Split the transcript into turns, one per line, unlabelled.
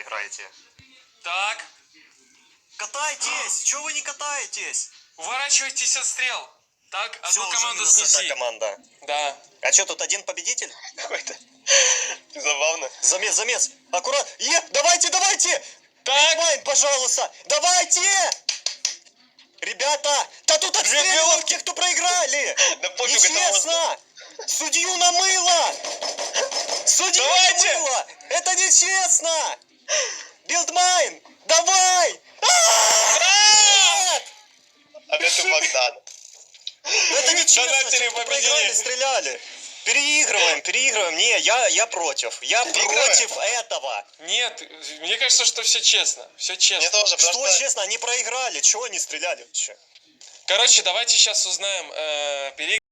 проиграете.
Так,
Катайтесь! Чего вы не катаетесь?
уворачивайтесь от стрел. Так,
Всё,
одну
уже
команду
минус одна
снеси.
команда.
Да.
А что, тут один победитель?
Какой-то. Забавно.
Замес. Аккурат. Давайте!
Так.
Вайн, пожалуйста! Давайте! Ребята! Да тут отстреливают тех, кто проиграли!
Да пофиг, это
Нечестно! Судью намыло! Судью
Давайте!
намыло! Это нечестно! Билдмайн! Давай! Нет!
А это Богдан.
Ну это нечестно!
Донатели
Те, кто
победили.
проиграли, стреляли! Переигрываем. Не, я против. Я против этого.
Нет, мне кажется, что все честно. Все честно.
Мне тоже,
Что
просто...
честно, они проиграли. Чего они стреляли вообще?
Короче, давайте сейчас узнаем